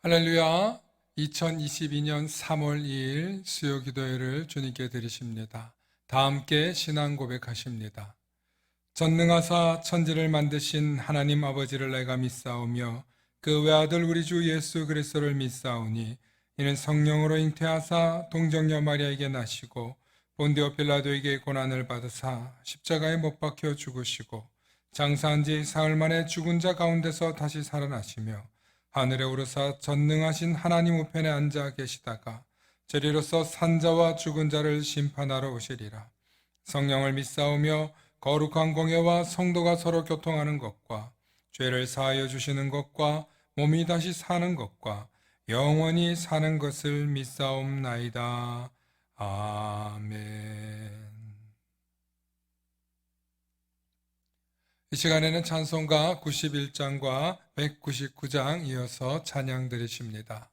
할렐루야. 2022년 3월 2일 수요 기도회를 주님께 드리십니다. 다 함께 신앙 고백하십니다. 전능하사 천지를 만드신 하나님 아버지를 내가 믿사오며 그 외아들 우리 주 예수 그리스도를 믿사오니 이는 성령으로 잉태하사 동정녀 마리아에게 나시고 본디오 빌라도에게 고난을 받으사 십자가에 못 박혀 죽으시고 장사한 지 사흘 만에 죽은 자 가운데서 다시 살아나시며 하늘에 오르사 전능하신 하나님 우편에 앉아 계시다가 저리로서 산자와 죽은 자를 심판하러 오시리라. 성령을 믿사오며 거룩한 공예와 성도가 서로 교통하는 것과 죄를 사하여 주시는 것과 몸이 다시 사는 것과 영원히 사는 것을 믿사옵나이다. 아멘. 이 시간에는 찬송가 91장과 199장 이어서 찬양 드리십니다.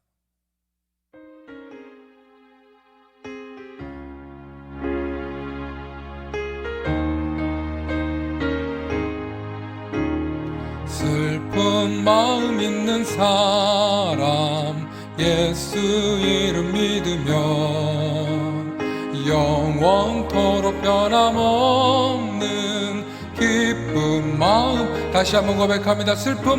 슬픈 마음 있는 사람 예수 이름 믿으면 영원토록 변함없는 기쁜 마음, 다시 한번 고백합니다. 슬픈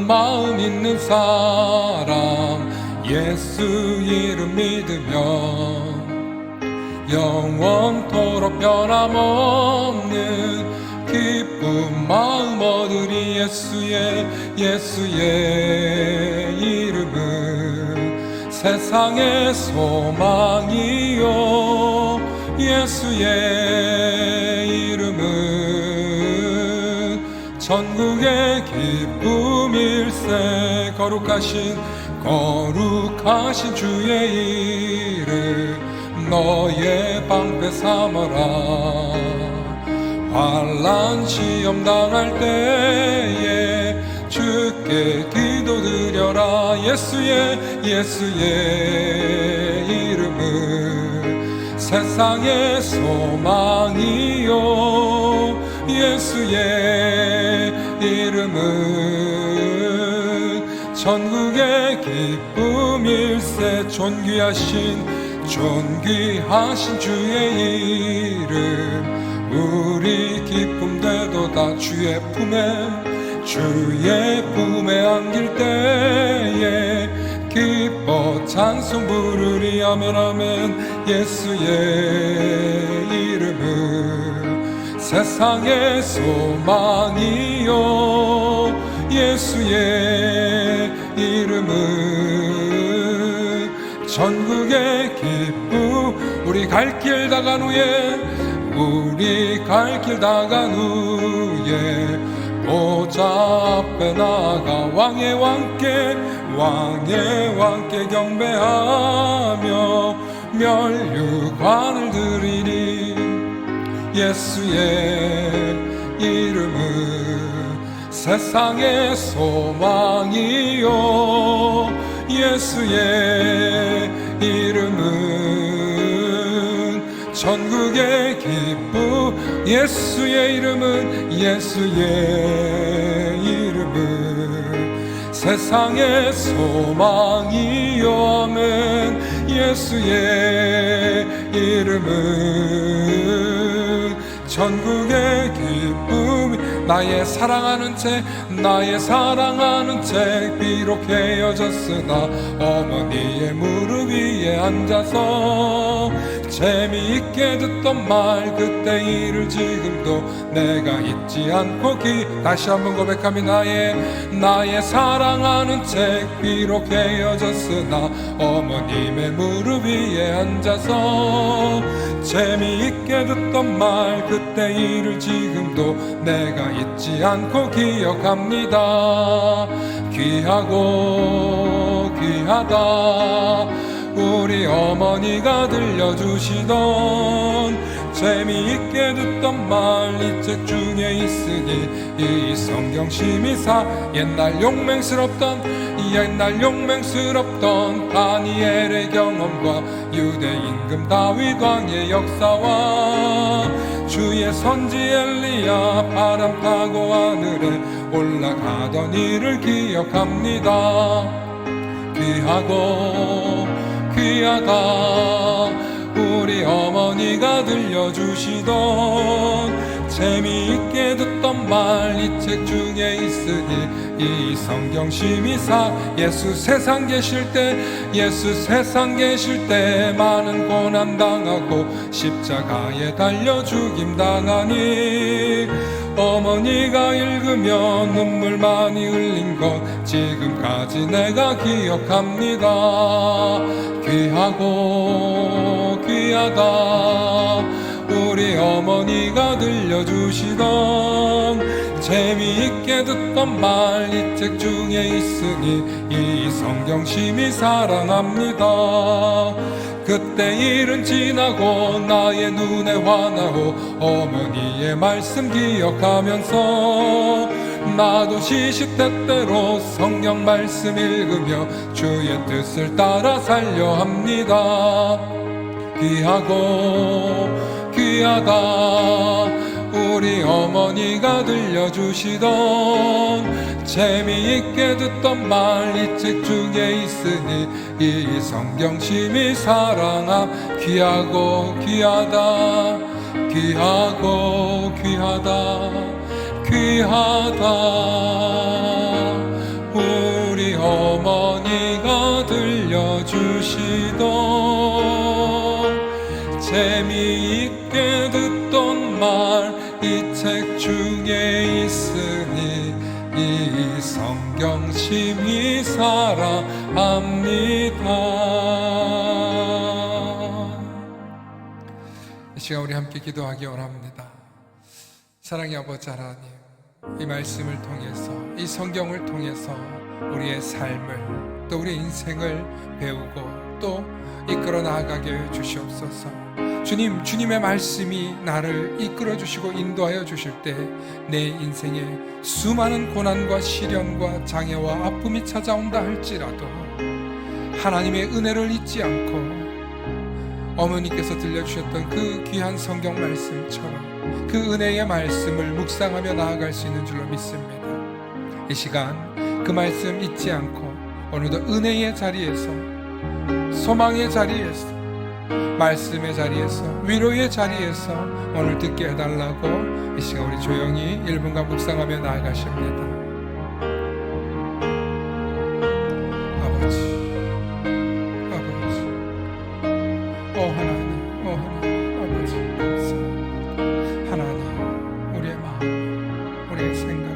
마음 있는 사람 예수 이름 믿으면 영원토록 변함없는 기쁜 마음 얻으리. 예수의 이름은 세상의 소망이요 예수의 이름은 전국의 기쁨일세. 거룩하신 주의 이름 너의 방패 삼아라. 환난 시험 당할 때에 주께 기도드려라. 예수의 이름은 세상의 소망이요 예수의 이름은 전국의 기쁨일세. 존귀하신 주의 이름 우리 기쁨 되도다. 주의 품에 안길 때에 기뻐 찬송 부르리. 아멘 아멘. 예수의 이름은 세상의 소망이요 예수의 이름은 전국의 기쁨. 우리 갈 길 다간 후에 보좌 앞에 나가 왕의 왕께 경배하며 멸류관을 드리리. 예수의 이름은 세상의 소망이요 예수의 이름은 전국의 기쁨. 예수의 이름은 세상의 소망이요 아멘. 예수의 이름은 전국의 기쁨. 나의 사랑하는 책 비록 헤어졌으나 어머니의 무릎 위에 앉아서 재미있게 듣던 말 그때 일을 지금도 내가 잊지 않고 다시 한번 고백합니다. 나의 사랑하는 책 비록 헤어졌으나 어머님의 무릎 위에 앉아서 재미있게 듣던 말 그때 일을 지금도 내가 잊지 않고 기억합니다. 귀하다 우리 어머니가 들려주시던 재미있게 듣던 말 이 책 중에 있으니 이 성경 심의사 옛날 용맹스럽던 다니엘의 경험과 유대 임금 다윗 왕의 역사와 주의 선지 엘리야 바람 타고 하늘에 올라가던 일을 기억합니다. 귀하고 귀하다 우리 어머니가 들려주시던 재미있게 듣던 말 이 책 중에 있으니 이 성경 심의사 예수 세상 계실 때 많은 고난 당하고 십자가에 달려 죽임 당하니 어머니가 읽으며 눈물 많이 흘린 것 지금까지 내가 기억합니다. 귀하고 귀하다 우리 어머니가 들려주시던 재미있게 듣던 말 이 책 중에 있으니 이 성경 심히 사랑합니다. 그때 일은 지나고 나의 눈에 환하고 어머니의 말씀 기억하면서 나도 시시때때로 성경 말씀 읽으며 주의 뜻을 따라 살려 합니다. 귀하고 귀하다 우리 어머니가 들려주시던 재미있게 듣던 말 이 책 중에 있으니 이 성경 심히 사랑함. 귀하고 귀하다 귀하고 귀하다 귀하다 우리 어머니가 들려주시던 재미있게 듣던 말 이 책 중에 있으니 이 성경 심히 사랑합니다. 이 시간 우리 함께 기도하기 원합니다. 사랑의 아버지 하나님, 이 말씀을 통해서 이 성경을 통해서 우리의 삶을 또 우리의 인생을 배우고 또 이끌어 나아가게 해 주시옵소서. 주님, 주님의 말씀이 나를 이끌어 주시고 인도하여 주실 때 내 인생에 수많은 고난과 시련과 장애와 아픔이 찾아온다 할지라도 하나님의 은혜를 잊지 않고 어머니께서 들려주셨던 그 귀한 성경 말씀처럼 그 은혜의 말씀을 묵상하며 나아갈 수 있는 줄로 믿습니다. 이 시간 그 말씀 잊지 않고 오늘도 은혜의 자리에서, 소망의 자리에서, 말씀의 자리에서, 위로의 자리에서 오늘 듣게 해달라고 이 시간 우리 조용히 1분간 묵상하며 나아가십니다. 아버지, 아버지, 하나님, 하나님, 아버지 감사합니다. 하나님, 우리의 마음, 우리의 생각,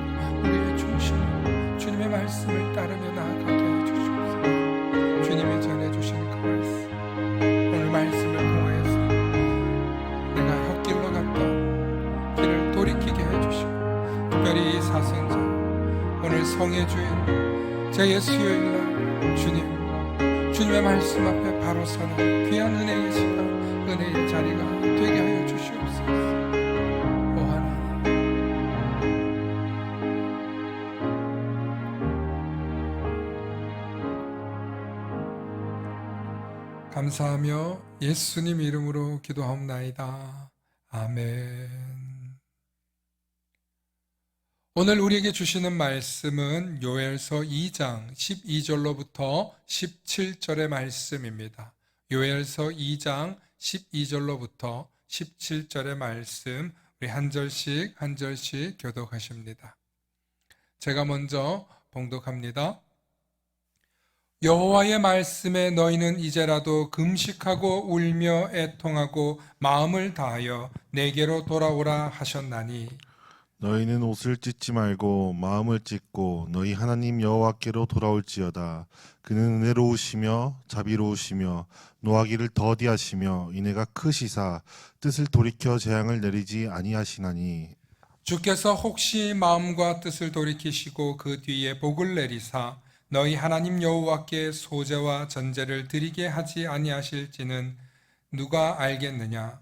우리의 중심, 주님의 말씀을 따르며 나아가게 해주시옵소서. 주님이 전해주신 그 말씀, 오늘 말씀을 통하여서 내가 헛길로 갔던 길을 돌이키게 해주시고, 특별히 이 사순절 오늘 성의 주일 제 수요일날 주님의 말씀 앞에 바로 서는 귀한 은혜의 시간, 은혜의 자리가 되게 하여 주시옵소서. 오 하나님, 감사하며 예수님 이름으로 기도하옵나이다. 아멘. 오늘 우리에게 주시는 말씀은 요엘서 2장 12절로부터 17절의 말씀입니다. 요엘서 2장 12절로부터 17절의 말씀, 우리 한 절씩 교독하십니다. 제가 먼저 봉독합니다. 여호와의 말씀에 너희는 이제라도 금식하고 울며 애통하고 마음을 다하여 내게로 돌아오라 하셨나니, 너희는 옷을 찢지 말고 마음을 찢고 너희 하나님 여호와께로 돌아올지어다. 그는 은혜로우시며 자비로우시며 노하기를 더디하시며 인애가 크시사 뜻을 돌이켜 재앙을 내리지 아니하시나니, 주께서 혹시 마음과 뜻을 돌이키시고 그 뒤에 복을 내리사 너희 하나님 여호와께 소제와 전제를 드리게 하지 아니하실지는 누가 알겠느냐?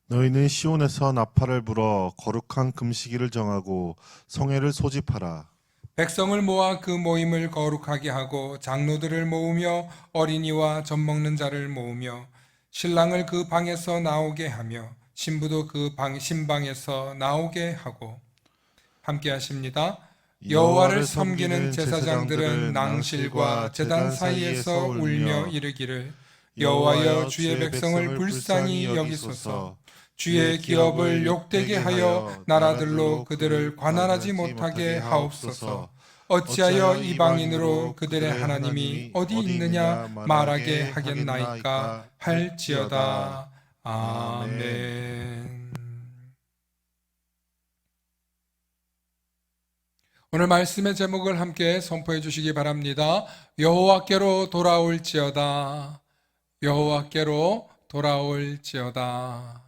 너희는 시온에서 나팔을 불어 거룩한 금식일을 정하고 성회를 소집하라. 백성을 모아 그 모임을 거룩하게 하고 장로들을 모으며 어린이와 젖먹는 자를 모으며 신랑을 그 방에서 나오게 하며 신부도 그 신방에서 나오게 하고, 함께 하십니다. 여호와를 섬기는 제사장들은 낭실과 제단 사이에서 울며 이르기를 여호와여 주의 백성을 불쌍히 여기소서. 주의 기업을 욕되게 하여 나라들로 그들을 관할하지 못하게 하옵소서. 어찌하여 이방인으로 그들의 하나님이 어디 있느냐 말하게 하겠나이까 할지어다. 아멘. 오늘 말씀의 제목을 함께 선포해 주시기 바랍니다. 여호와께로 돌아올지어다. 여호와께로 돌아올지어다.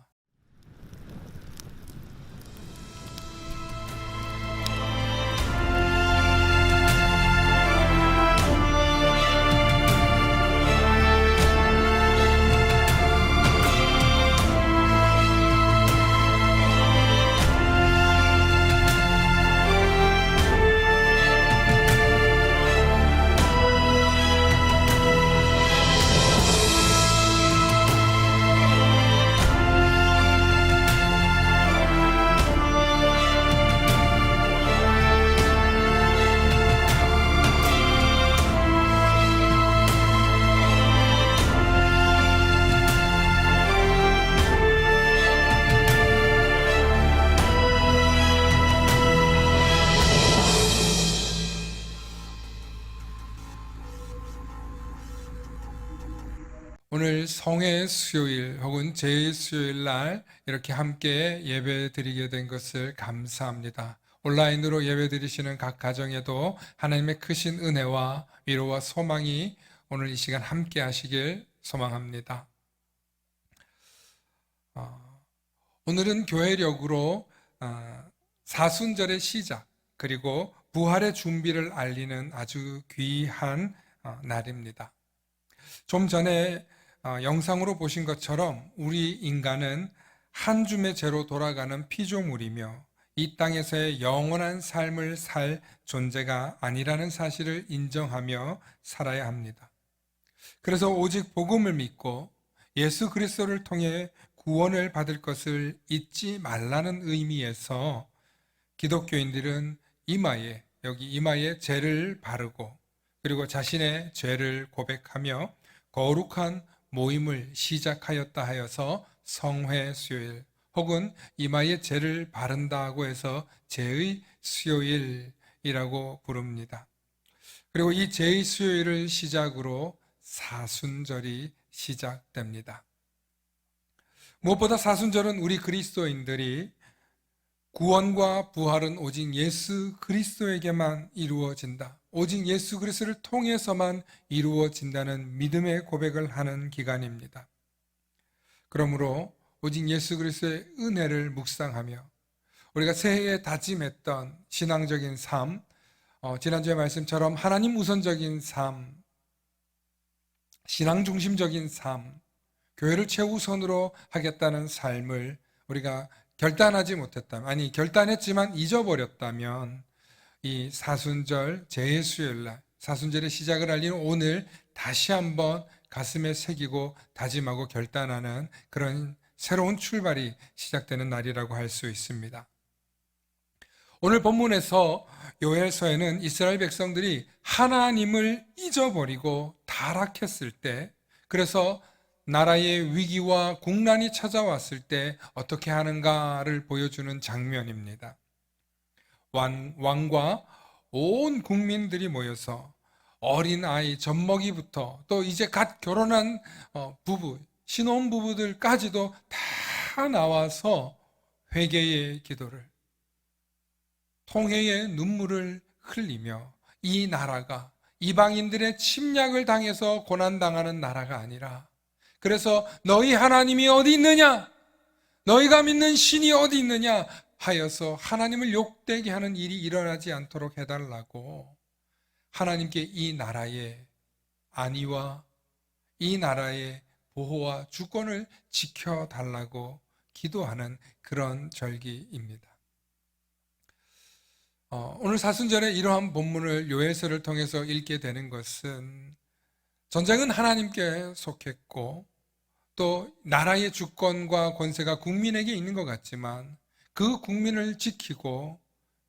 오늘 성의 수요일 혹은 제의 수요일 날 이렇게 함께 예배 드리게 된 것을 감사합니다. 온라인으로 예배 드리시는 각 가정에도 하나님의 크신 은혜와 위로와 소망이 오늘 이 시간 함께 하시길 소망합니다. 오늘은 교회력으로 사순절의 시작 그리고 부활의 준비를 알리는 아주 귀한 날입니다. 좀 전에 영상으로 보신 것처럼 우리 인간은 한 줌의 죄로 돌아가는 피조물이며 이 땅에서의 영원한 삶을 살 존재가 아니라는 사실을 인정하며 살아야 합니다. 그래서 오직 복음을 믿고 예수 그리스도를 통해 구원을 받을 것을 잊지 말라는 의미에서 기독교인들은 여기 이마에 죄를 바르고 그리고 자신의 죄를 고백하며 거룩한 모임을 시작하였다 하여서 성회 수요일 혹은 이마에 죄를 바른다고 해서 죄의 수요일이라고 부릅니다. 그리고 이 죄의 수요일을 시작으로 사순절이 시작됩니다. 무엇보다 사순절은 우리 그리스도인들이 구원과 부활은 오직 예수 그리스도에게만 이루어진다. 오직 예수 그리스도를 통해서만 이루어진다는 믿음의 고백을 하는 기간입니다. 그러므로 오직 예수 그리스도의 은혜를 묵상하며 우리가 새해에 다짐했던 신앙적인 삶, 지난주의 말씀처럼 하나님 우선적인 삶, 신앙 중심적인 삶, 교회를 최우선으로 하겠다는 삶을 우리가 결단하지 못했다면, 결단했지만 잊어버렸다면 이 사순절 제2수요일날 사순절의 시작을 알리는 오늘 다시 한번 가슴에 새기고 다짐하고 결단하는 그런 새로운 출발이 시작되는 날이라고 할 수 있습니다. 오늘 본문에서 요엘서에는 이스라엘 백성들이 하나님을 잊어버리고 타락했을 때, 그래서 나라의 위기와 국난이 찾아왔을 때 어떻게 하는가를 보여주는 장면입니다. 왕과 온 국민들이 모여서 어린아이, 젖먹이부터 또 이제 갓 결혼한 부부, 신혼부부들까지도 다 나와서 회개의 기도를, 통회의 눈물을 흘리며 이 나라가 이방인들의 침략을 당해서 고난당하는 나라가 아니라, 그래서 너희 하나님이 어디 있느냐? 너희가 믿는 신이 어디 있느냐? 하여서 하나님을 욕되게 하는 일이 일어나지 않도록 해달라고 하나님께 이 나라의 안위와 이 나라의 보호와 주권을 지켜달라고 기도하는 그런 절기입니다. 오늘 사순절에 이러한 본문을 요엘서를 통해서 읽게 되는 것은 전쟁은 하나님께 속했고 또 나라의 주권과 권세가 국민에게 있는 것 같지만 그 국민을 지키고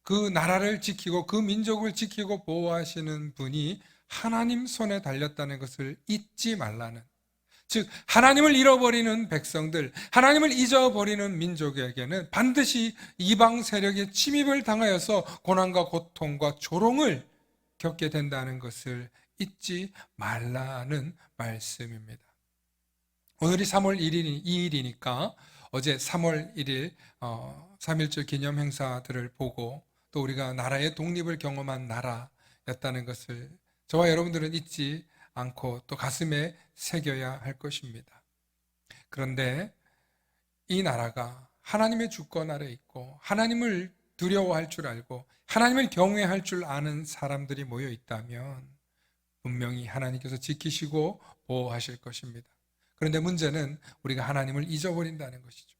그 나라를 지키고 그 민족을 지키고 보호하시는 분이 하나님 손에 달렸다는 것을 잊지 말라는, 즉 하나님을 잃어버리는 백성들, 하나님을 잊어버리는 민족에게는 반드시 이방 세력의 침입을 당하여서 고난과 고통과 조롱을 겪게 된다는 것을 잊지 말라는 말씀입니다. 오늘이 3월 2일이니까 어제 3월 1일 3.1절 기념 행사들을 보고 또 우리가 나라의 독립을 경험한 나라였다는 것을 저와 여러분들은 잊지 않고 또 가슴에 새겨야 할 것입니다. 그런데 이 나라가 하나님의 주권 아래 있고 하나님을 두려워할 줄 알고 하나님을 경외할 줄 아는 사람들이 모여 있다면 분명히 하나님께서 지키시고 보호하실 것입니다. 그런데 문제는 우리가 하나님을 잊어버린다는 것이죠.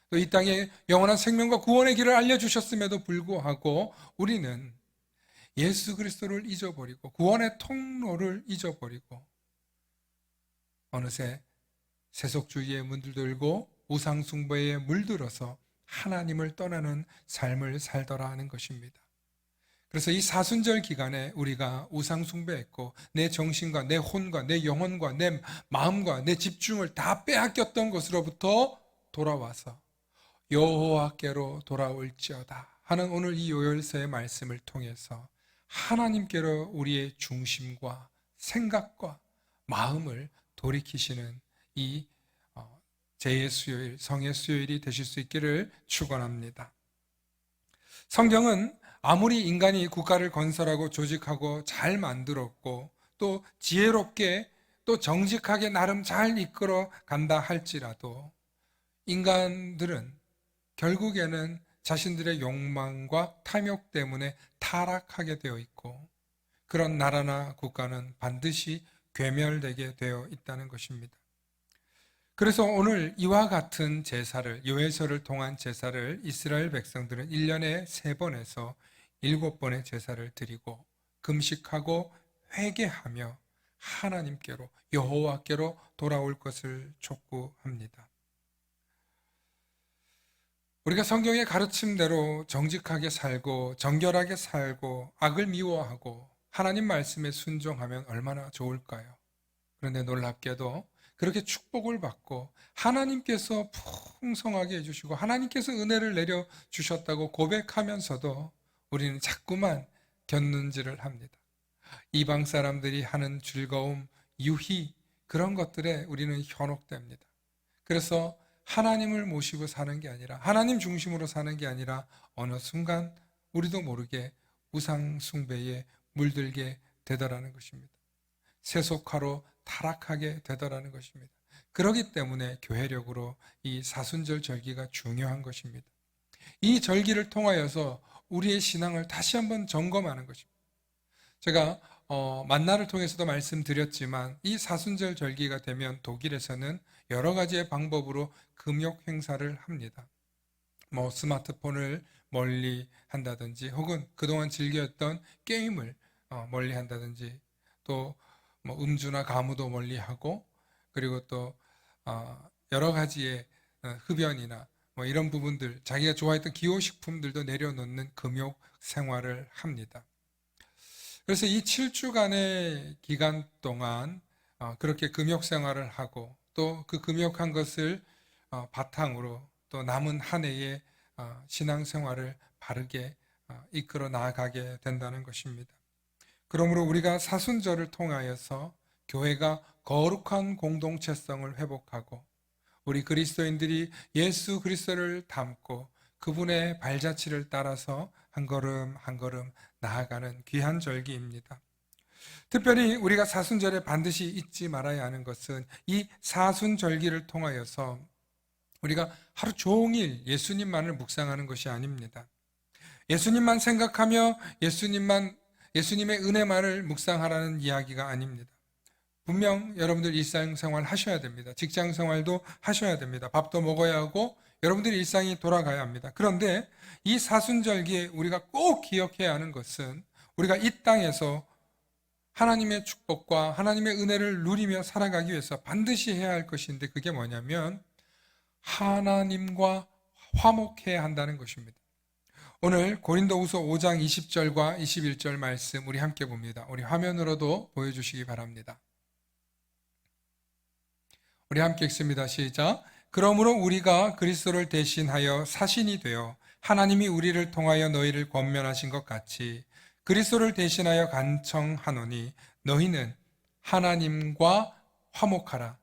또 이 땅에 영원한 생명과 구원의 길을 알려주셨음에도 불구하고 우리는 예수 그리스도를 잊어버리고 구원의 통로를 잊어버리고 어느새 세속주의에 물들고 우상숭배에 물들어서 하나님을 떠나는 삶을 살더라 하는 것입니다. 그래서 이 사순절 기간에 우리가 우상숭배했고 내 정신과 내 혼과 내 영혼과 내 마음과 내 집중을 다 빼앗겼던 것으로부터 돌아와서 여호와께로 돌아올지어다 하는 오늘 이 요열서의 말씀을 통해서 하나님께로 우리의 중심과 생각과 마음을 돌이키시는 이 제의 수요일, 성의 수요일이 되실 수 있기를 축원합니다. 성경은 아무리 인간이 국가를 건설하고 조직하고 잘 만들었고 또 지혜롭게 또 정직하게 나름 잘 이끌어 간다 할지라도 인간들은 결국에는 자신들의 욕망과 탐욕 때문에 타락하게 되어 있고 그런 나라나 국가는 반드시 괴멸되게 되어 있다는 것입니다. 그래서 오늘 이와 같은 제사를, 요회서를 통한 제사를 이스라엘 백성들은 1년에 3번에서 7번의 제사를 드리고 금식하고 회개하며 하나님께로 여호와께로 돌아올 것을 촉구합니다. 우리가 성경의 가르침대로 정직하게 살고 정결하게 살고 악을 미워하고 하나님 말씀에 순종하면 얼마나 좋을까요? 그런데 놀랍게도 그렇게 축복을 받고 하나님께서 풍성하게 해주시고 하나님께서 은혜를 내려주셨다고 고백하면서도 우리는 자꾸만 곁눈질을 합니다. 이방 사람들이 하는 즐거움, 유희 그런 것들에 우리는 현혹됩니다. 그래서 하나님을 모시고 사는 게 아니라 하나님 중심으로 사는 게 아니라 어느 순간 우리도 모르게 우상 숭배에 물들게 되더라는 것입니다. 세속화로 타락하게 되더라는 것입니다. 그렇기 때문에 교회력으로 이 사순절 절기가 중요한 것입니다. 이 절기를 통하여서 우리의 신앙을 다시 한번 점검하는 것입니다. 제가 만나를 통해서도 말씀드렸지만 이 사순절 절기가 되면 독일에서는 여러 가지의 방법으로 금욕 행사를 합니다. 스마트폰을 멀리 한다든지 혹은 그동안 즐겼던 게임을 멀리 한다든지 또 음주나 가무도 멀리 하고 그리고 또 여러 가지의 흡연이나 이런 부분들 자기가 좋아했던 기호식품들도 내려놓는 금욕 생활을 합니다. 그래서 이 7주간의 기간 동안 그렇게 금욕 생활을 하고 또 그 금욕한 것을 바탕으로 또 남은 한 해의 신앙생활을 바르게 이끌어 나아가게 된다는 것입니다. 그러므로 우리가 사순절을 통하여서 교회가 거룩한 공동체성을 회복하고 우리 그리스도인들이 예수 그리스도를 닮고 그분의 발자취를 따라서 한 걸음 한 걸음 나아가는 귀한 절기입니다. 특별히 우리가 사순절에 반드시 잊지 말아야 하는 것은 이 사순절기를 통하여서 우리가 하루 종일 예수님만을 묵상하는 것이 아닙니다. 예수님만 생각하며 예수님의 은혜만을 묵상하라는 이야기가 아닙니다. 분명 여러분들 일상생활 하셔야 됩니다. 직장생활도 하셔야 됩니다. 밥도 먹어야 하고 여러분들의 일상이 돌아가야 합니다. 그런데 이 사순절기에 우리가 꼭 기억해야 하는 것은 우리가 이 땅에서 하나님의 축복과 하나님의 은혜를 누리며 살아가기 위해서 반드시 해야 할 것인데 그게 뭐냐면 하나님과 화목해야 한다는 것입니다. 오늘 고린도후서 5장 20절과 21절 말씀 우리 함께 봅니다. 우리 화면으로도 보여주시기 바랍니다. 우리 함께 읽습니다. 시작. 그러므로 우리가 그리스도를 대신하여 사신이 되어 하나님이 우리를 통하여 너희를 권면하신 것 같이 그리스도를 대신하여 간청하노니 너희는 하나님과 화목하라.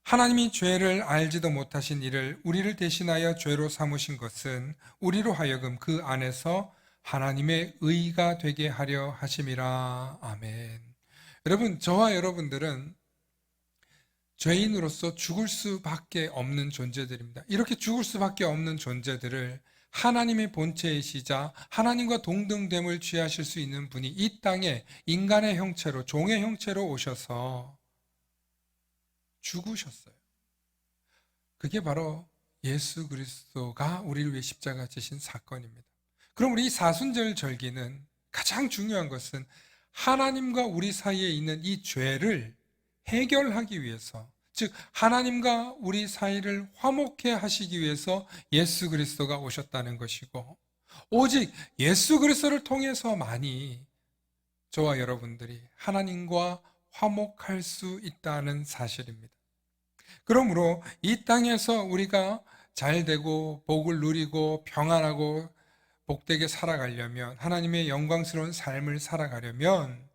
하나님이 죄를 알지도 못하신 이를 우리를 대신하여 죄로 삼으신 것은 우리로 하여금 그 안에서 하나님의 의가 되게 하려 하심이라. 아멘. 여러분, 저와 여러분들은 죄인으로서 죽을 수밖에 없는 존재들입니다. 이렇게 죽을 수밖에 없는 존재들을 하나님의 본체이시자 하나님과 동등됨을 취하실 수 있는 분이 이 땅에 인간의 형체로, 종의 형체로 오셔서 죽으셨어요. 그게 바로 예수 그리스도가 우리를 위해 십자가 지신 사건입니다. 그럼 우리 이 사순절 절기는 가장 중요한 것은 하나님과 우리 사이에 있는 이 죄를 해결하기 위해서, 즉 하나님과 우리 사이를 화목해 하시기 위해서 예수 그리스도가 오셨다는 것이고, 오직 예수 그리스도를 통해서만이 저와 여러분들이 하나님과 화목할 수 있다는 사실입니다. 그러므로 이 땅에서 우리가 잘 되고 복을 누리고 평안하고 복되게 살아가려면, 하나님의 영광스러운 삶을 살아가려면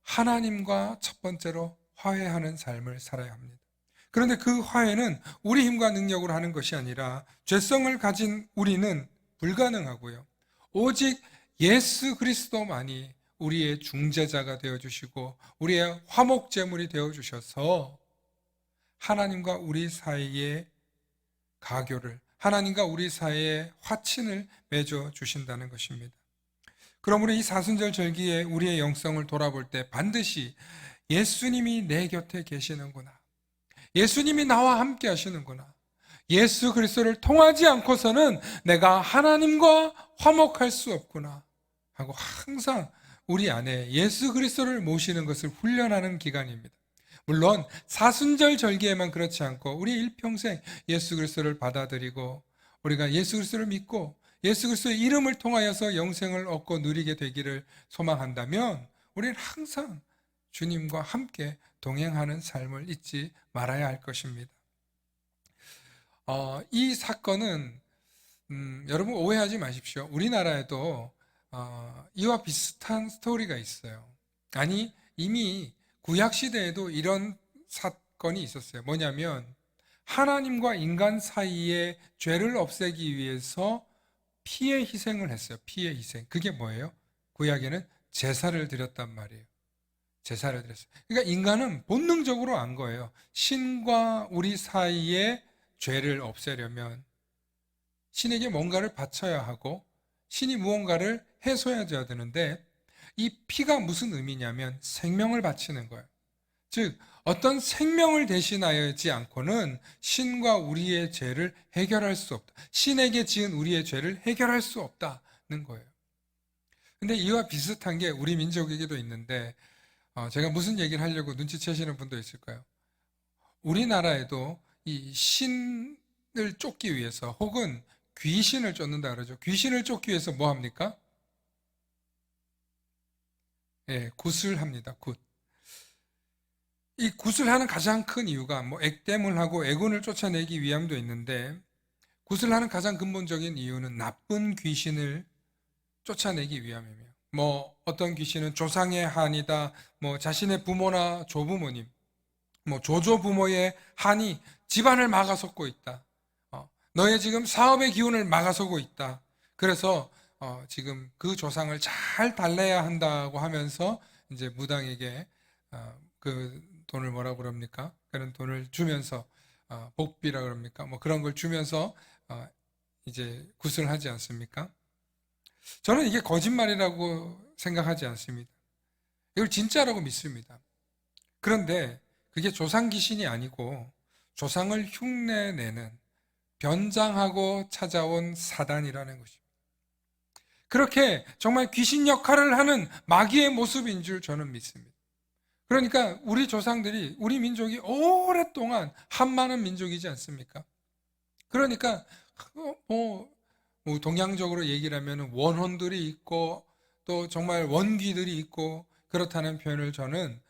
하나님과 첫 번째로 화해하는 삶을 살아야 합니다. 그런데 그 화해는 우리 힘과 능력으로 하는 것이 아니라 죄성을 가진 우리는 불가능하고요. 오직 예수 그리스도만이 우리의 중재자가 되어주시고 우리의 화목제물이 되어주셔서 하나님과 우리 사이의 가교를, 하나님과 우리 사이의 화친을 맺어 주신다는 것입니다. 그러므로 이 사순절 절기에 우리의 영성을 돌아볼 때 반드시 예수님이 내 곁에 계시는구나, 예수님이 나와 함께 하시는구나, 예수 그리스도를 통하지 않고서는 내가 하나님과 화목할 수 없구나 하고 항상 우리 안에 예수 그리스도를 모시는 것을 훈련하는 기간입니다. 물론 사순절 절기에만 그렇지 않고 우리 일평생 예수 그리스도를 받아들이고 우리가 예수 그리스도를 믿고 예수 그리스도의 이름을 통하여서 영생을 얻고 누리게 되기를 소망한다면 우리는 항상 주님과 함께 동행하는 삶을 잊지 말아야 할 것입니다. 이 사건은 여러분 오해하지 마십시오. 우리나라에도 이와 비슷한 스토리가 있어요. 아니, 이미 구약시대에도 이런 사건이 있었어요. 뭐냐면 하나님과 인간 사이의 죄를 없애기 위해서 피의 희생을 했어요. 피의 희생. 그게 뭐예요? 구약에는 제사를 드렸단 말이에요. 제사를 드렸어요. 그러니까 인간은 본능적으로 안 거예요. 신과 우리 사이의 죄를 없애려면 신에게 뭔가를 바쳐야 하고 신이 무언가를 해소해줘야 되는데, 이 피가 무슨 의미냐면 생명을 바치는 거예요. 즉 어떤 생명을 대신하지 않고는 신과 우리의 죄를 해결할 수 없다. 신에게 지은 우리의 죄를 해결할 수 없다는 거예요. 근데 이와 비슷한 게 우리 민족에게도 있는데, 제가 무슨 얘기를 하려고 눈치채시는 분도 있을까요? 우리나라에도 이 신을 쫓기 위해서, 혹은 귀신을 쫓는다 그러죠. 귀신을 쫓기 위해서 뭐 합니까? 예, 굿을 합니다. 굿. 이 굿을 하는 가장 큰 이유가 뭐 액땜을 하고 애군을 쫓아내기 위함도 있는데, 굿을 하는 가장 근본적인 이유는 나쁜 귀신을 쫓아내기 위함이며, 뭐 어떤 귀신은 조상의 한이다, 뭐 자신의 부모나 조부모님, 뭐 조조부모의 한이 집안을 막아서고 있다, 너의 지금 사업의 기운을 막아서고 있다, 그래서 지금 그 조상을 잘 달래야 한다고 하면서 이제 무당에게 그 돈을 뭐라 그럽니까? 그런 돈을 주면서 복비라 그럽니까? 뭐 그런 걸 주면서 이제 굿을 하지 않습니까? 저는 이게 거짓말이라고 생각하지 않습니다. 이걸 진짜라고 믿습니다. 그런데 그게 조상 귀신이 아니고 조상을 흉내내는, 변장하고 찾아온 사단이라는 것입니다. 그렇게 정말 귀신 역할을 하는 마귀의 모습인 줄 저는 믿습니다. 그러니까 우리 조상들이, 우리 민족이 오랫동안 한많은 민족이지 않습니까? 그러니까 뭐 동양적으로 얘기를 하면 원혼들이 있고 또 정말 원귀들이 있고 그렇다는 표현을 저는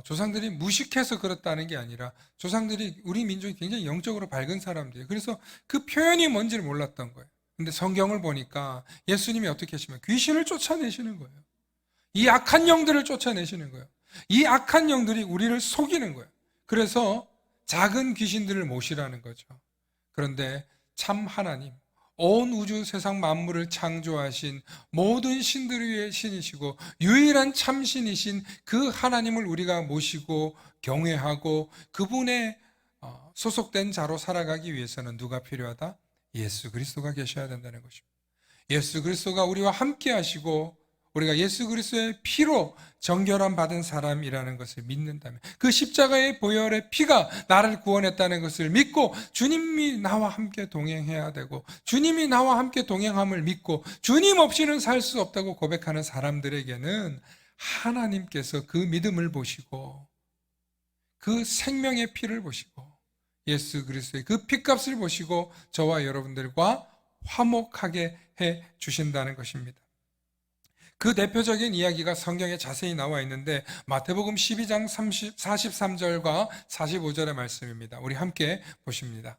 조상들이 무식해서 그렇다는 게 아니라 조상들이 우리 민족이 굉장히 영적으로 밝은 사람들이에요. 그래서 그 표현이 뭔지를 몰랐던 거예요. 근데 성경을 보니까 예수님이 어떻게 하시면 귀신을 쫓아내시는 거예요. 이 악한 영들을 쫓아내시는 거예요. 이 악한 영들이 우리를 속이는 거예요. 그래서 작은 귀신들을 모시라는 거죠. 그런데 참 하나님, 온 우주 세상 만물을 창조하신 모든 신들 위의 신이시고 유일한 참신이신 그 하나님을 우리가 모시고 경외하고 그분의 소속된 자로 살아가기 위해서는 누가 필요하다? 예수 그리스도가 계셔야 된다는 것입니다. 예수 그리스도가 우리와 함께 하시고 우리가 예수 그리스도의 피로 정결함 받은 사람이라는 것을 믿는다면 그 십자가의 보혈의 피가 나를 구원했다는 것을 믿고 주님이 나와 함께 동행해야 되고 주님이 나와 함께 동행함을 믿고 주님 없이는 살 수 없다고 고백하는 사람들에게는 하나님께서 그 믿음을 보시고 그 생명의 피를 보시고 예수 그리스도의 그 피값을 보시고 저와 여러분들과 화목하게 해 주신다는 것입니다. 그 대표적인 이야기가 성경에 자세히 나와 있는데 마태복음 12장 43절과 45절의 말씀입니다. 우리 함께 보십니다.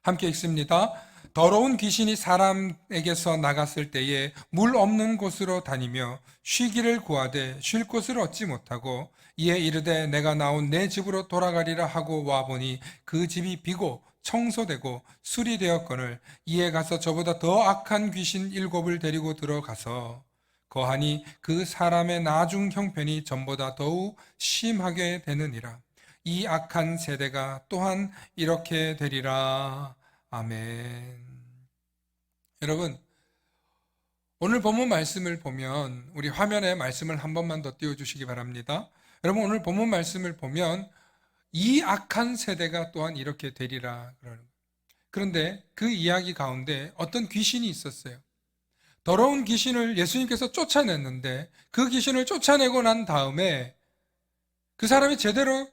함께 읽습니다. 더러운 귀신이 사람에게서 나갔을 때에 물 없는 곳으로 다니며 쉬기를 구하되 쉴 곳을 얻지 못하고 이에 이르되 내가 나온 내 집으로 돌아가리라 하고 와보니 그 집이 비고 청소되고 수리되었거늘 이에 가서 저보다 더 악한 귀신 7을 데리고 들어가서 거하니 그 사람의 나중 형편이 전보다 더욱 심하게 되느니라. 이 악한 세대가 또한 이렇게 되리라. 아멘. 여러분, 오늘 본문 말씀을 보면 우리 화면에 말씀을 한 번만 더 띄워주시기 바랍니다. 여러분, 오늘 본문 말씀을 보면 이 악한 세대가 또한 이렇게 되리라 그러는 거예요. 그런데 그 이야기 가운데 어떤 귀신이 있었어요. 더러운 귀신을 예수님께서 쫓아냈는데 그 귀신을 쫓아내고 난 다음에 그 사람이 제대로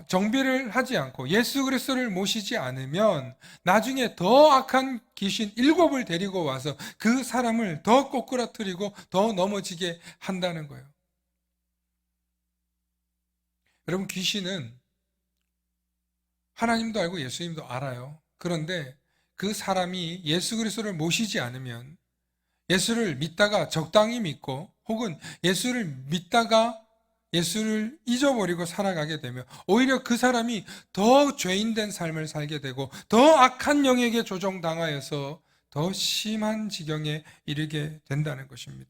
정비를 하지 않고 예수 그리스도를 모시지 않으면 나중에 더 악한 귀신 7을 데리고 와서 그 사람을 더 꼬꾸라뜨리고 더 넘어지게 한다는 거예요. 여러분, 귀신은 하나님도 알고 예수님도 알아요. 그런데 그 사람이 예수 그리스도를 모시지 않으면 예수를 믿다가 적당히 믿고 혹은 예수를 믿다가 예수를 잊어버리고 살아가게 되면 오히려 그 사람이 더 죄인된 삶을 살게 되고 더 악한 영에게 조종당하여서 더 심한 지경에 이르게 된다는 것입니다.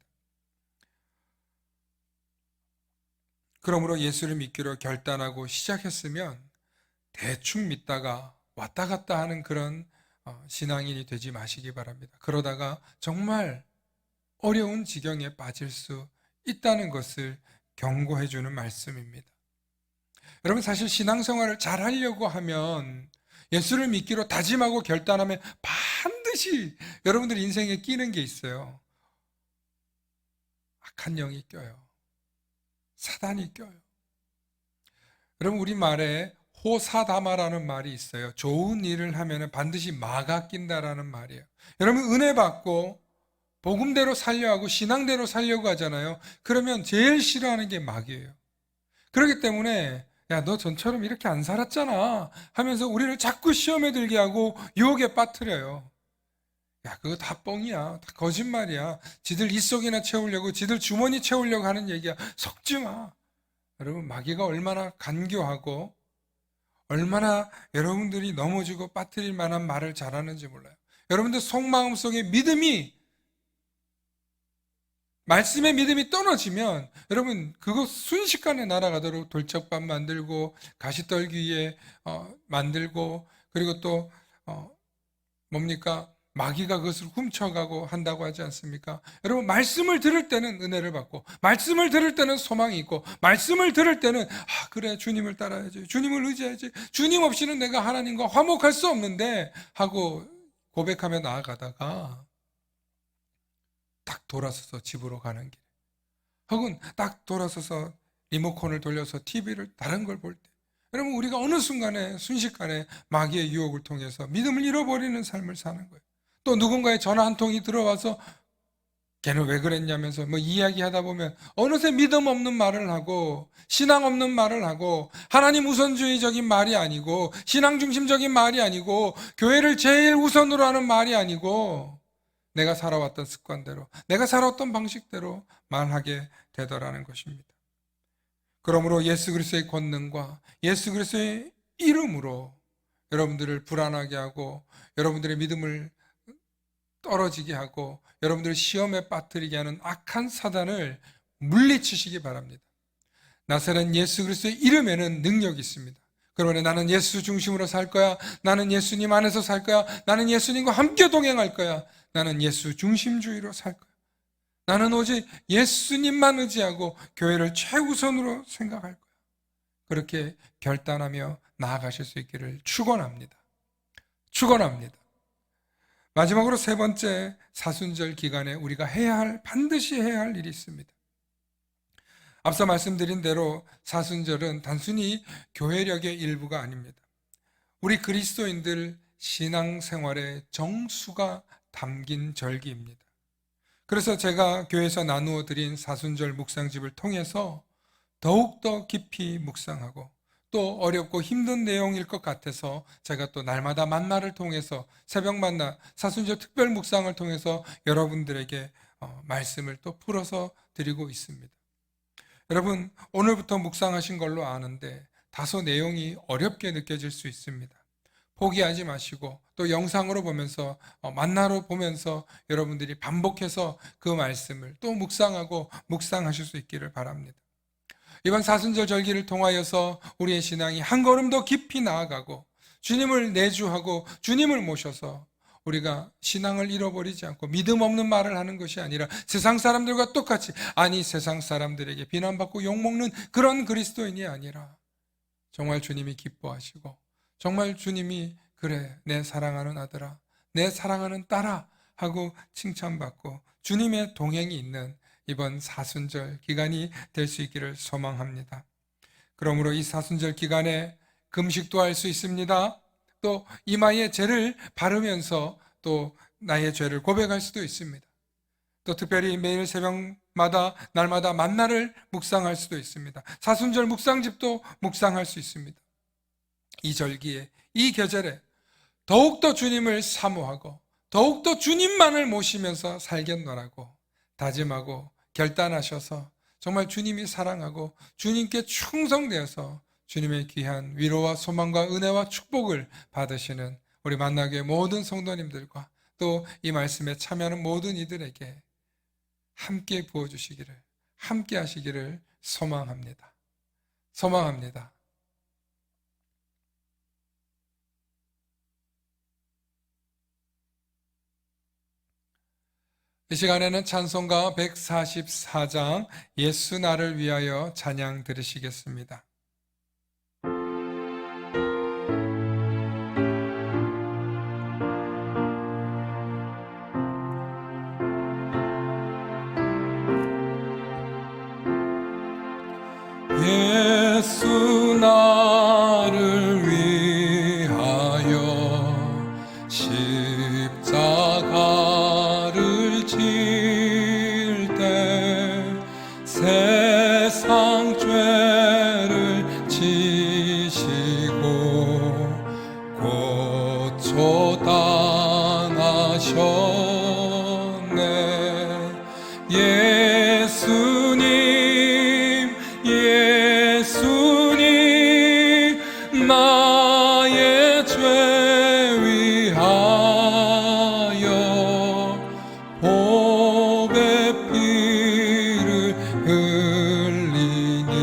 그러므로 예수를 믿기로 결단하고 시작했으면 대충 믿다가 왔다 갔다 하는 그런 신앙인이 되지 마시기 바랍니다. 그러다가 정말 어려운 지경에 빠질 수 있다는 것을 경고해 주는 말씀입니다. 여러분, 사실 신앙생활을 잘 하려고 하면 예수를 믿기로 다짐하고 결단하면 반드시 여러분들 인생에 끼는 게 있어요. 악한 영이 껴요. 사단이 껴요. 여러분, 우리 말에 호사다마라는 말이 있어요. 좋은 일을 하면 반드시 마가 낀다라는 말이에요. 여러분, 은혜 받고 복음대로 살려 하고 신앙대로 살려고 하잖아요. 그러면 제일 싫어하는 게 마귀예요. 그렇기 때문에 야, 너 전처럼 이렇게 안 살았잖아 하면서 우리를 자꾸 시험에 들게 하고 유혹에 빠뜨려요. 야, 그거 다 뻥이야. 다 거짓말이야. 지들 입속이나 채우려고, 지들 주머니 채우려고 하는 얘기야. 속지 마. 여러분, 마귀가 얼마나 간교하고 얼마나 여러분들이 넘어지고 빠뜨릴 만한 말을 잘하는지 몰라요. 여러분들 속마음 속에 믿음이, 말씀의 믿음이 떨어지면 여러분 그거 순식간에 날아가도록 돌짝밥 만들고 가시떨기에 만들고 그리고 또 뭡니까? 마귀가 그것을 훔쳐가고 한다고 하지 않습니까? 여러분, 말씀을 들을 때는 은혜를 받고 말씀을 들을 때는 소망이 있고 말씀을 들을 때는 그래, 주님을 따라야지, 주님을 의지해야지, 주님 없이는 내가 하나님과 화목할 수 없는데 하고 고백하며 나아가다가 딱 돌아서서 집으로 가는 길, 혹은 딱 돌아서서 리모컨을 돌려서 TV를 다른 걸 볼 때, 여러분, 우리가 어느 순간에 순식간에 마귀의 유혹을 통해서 믿음을 잃어버리는 삶을 사는 거예요. 또 누군가의 전화 한 통이 들어와서 걔는 왜 그랬냐면서 뭐 이야기하다 보면 어느새 믿음 없는 말을 하고 신앙 없는 말을 하고 하나님 우선주의적인 말이 아니고 신앙 중심적인 말이 아니고 교회를 제일 우선으로 하는 말이 아니고 내가 살아왔던 습관대로 내가 살아왔던 방식대로 말하게 되더라는 것입니다. 그러므로 예수 그리스도의 권능과 예수 그리스도의 이름으로 여러분들을 불안하게 하고 여러분들의 믿음을 떨어지게 하고 여러분들을 시험에 빠뜨리게 하는 악한 사단을 물리치시기 바랍니다. 나사렛 예수 그리스도의 이름에는 능력이 있습니다. 그러면 나는 예수 중심으로 살 거야. 나는 예수님 안에서 살 거야. 나는 예수님과 함께 동행할 거야. 나는 예수 중심주의로 살 거야. 나는 오직 예수님만 의지하고 교회를 최우선으로 생각할 거야. 그렇게 결단하며 나아가실 수 있기를 축원합니다. 축원합니다. 마지막으로 세 번째, 사순절 기간에 우리가 반드시 해야 할 일이 있습니다. 앞서 말씀드린 대로 사순절은 단순히 교회력의 일부가 아닙니다. 우리 그리스도인들 신앙생활의 정수가 담긴 절기입니다. 그래서 제가 교회에서 나누어 드린 사순절 묵상집을 통해서 더욱더 깊이 묵상하고 또 어렵고 힘든 내용일 것 같아서 제가 또 날마다 만나를 통해서 새벽 만나 사순절 특별 묵상을 통해서 여러분들에게 말씀을 또 풀어서 드리고 있습니다. 여러분, 오늘부터 묵상하신 걸로 아는데 다소 내용이 어렵게 느껴질 수 있습니다. 포기하지 마시고 또 영상으로 보면서 만나로 보면서 여러분들이 반복해서 그 말씀을 또 묵상하실 수 있기를 바랍니다. 이번 사순절 절기를 통하여서 우리의 신앙이 한 걸음 더 깊이 나아가고 주님을 내주하고 주님을 모셔서 우리가 신앙을 잃어버리지 않고 믿음 없는 말을 하는 것이 아니라 세상 사람들과 똑같이, 아니 세상 사람들에게 비난받고 욕먹는 그런 그리스도인이 아니라 정말 주님이 기뻐하시고 정말 주님이 그래 내 사랑하는 아들아 내 사랑하는 딸아 하고 칭찬받고 주님의 동행이 있는 이번 사순절 기간이 될 수 있기를 소망합니다. 그러므로 이 사순절 기간에 금식도 할 수 있습니다. 또 이마에 죄를 바르면서 또 나의 죄를 고백할 수도 있습니다. 또 특별히 매일 새벽마다 날마다 만나를 묵상할 수도 있습니다. 사순절 묵상집도 묵상할 수 있습니다. 이 절기에 이 계절에 더욱더 주님을 사모하고 더욱더 주님만을 모시면서 살겠노라고 다짐하고 결단하셔서 정말 주님이 사랑하고 주님께 충성되어서 주님의 귀한 위로와 소망과 은혜와 축복을 받으시는 우리 만나교회 모든 성도님들과 또 이 말씀에 참여하는 모든 이들에게 함께 부어주시기를, 함께 하시기를 소망합니다. 소망합니다. 이 시간에는 찬송가 144장 예수 나를 위하여 찬양 들으시겠습니다. 예수 나를 위하여 십자가를 질 때 세상 죄를 지시고 고초 당하셨네. 예수님 나의 죄 위하여 복의 피를 흘리니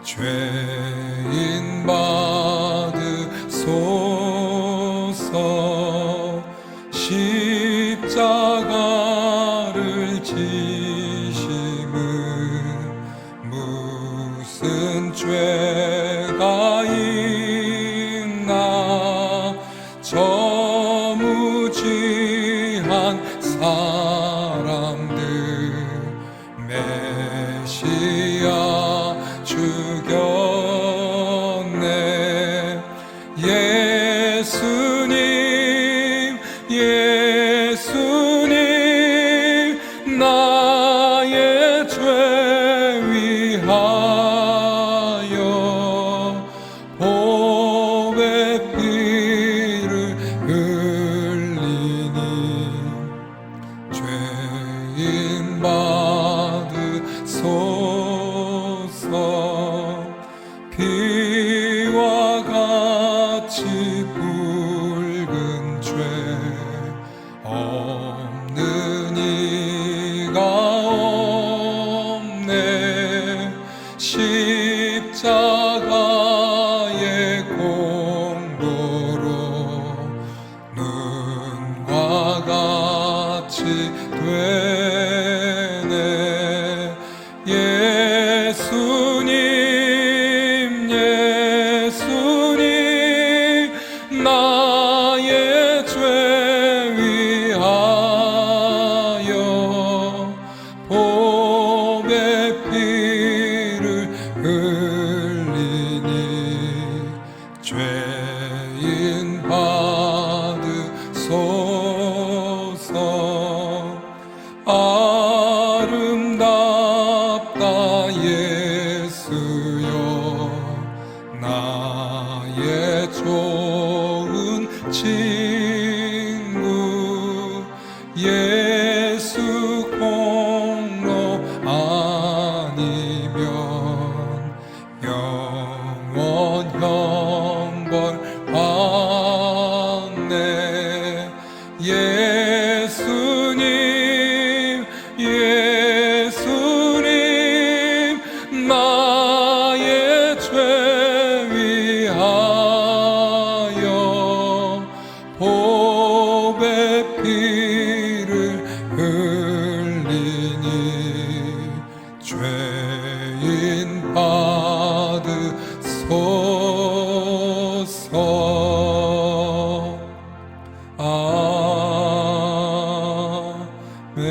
죄인 받으소서. 십자가를 지심은 무슨 죄가 있나. 저무지한 사람들 메시아 죽였네. 예수님 예수님 나의 죄 위하여 보배 피를 흘리니 죄인 받으소서. 피와 같이 붉은 죄 없는 이가 없네. 십자가의 공로로 눈과 같이 되네. 예수님 예수님 나의 죄 위하여 보배 피를 흘리니 죄인 받으소서. 아름답다 예수여 나의 좋은 친구. 예수 공로 아니면 영원 형벌 받네. 예수님 예수님 나의 죄 위하여 보배 피를 흘리니 죄인 받으소서. 아멘.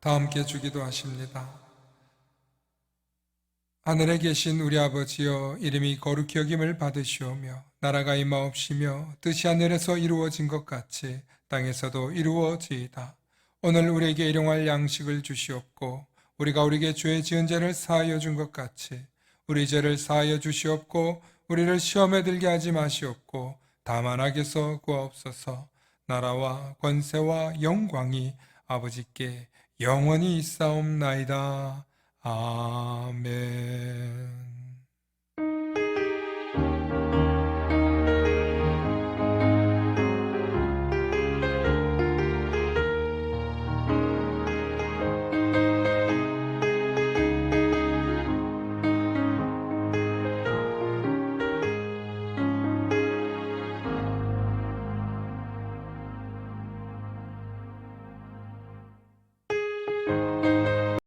다 함께 주기도 하십니다. 하늘에 계신 우리 아버지여, 이름이 거룩히 여김을 받으시오며 나라가 임하옵시며 뜻이 하늘에서 이루어진 것 같이 땅에서도 이루어지이다. 오늘 우리에게 일용할 양식을 주시옵고 우리가 우리에게 죄 지은 죄를 사하여 준 것 같이 우리 죄를 사하여 주시옵고 우리를 시험에 들게 하지 마시옵고 다만 악에서 구하옵소서. 나라와 권세와 영광이 아버지께 영원히 있사옵나이다. 아멘.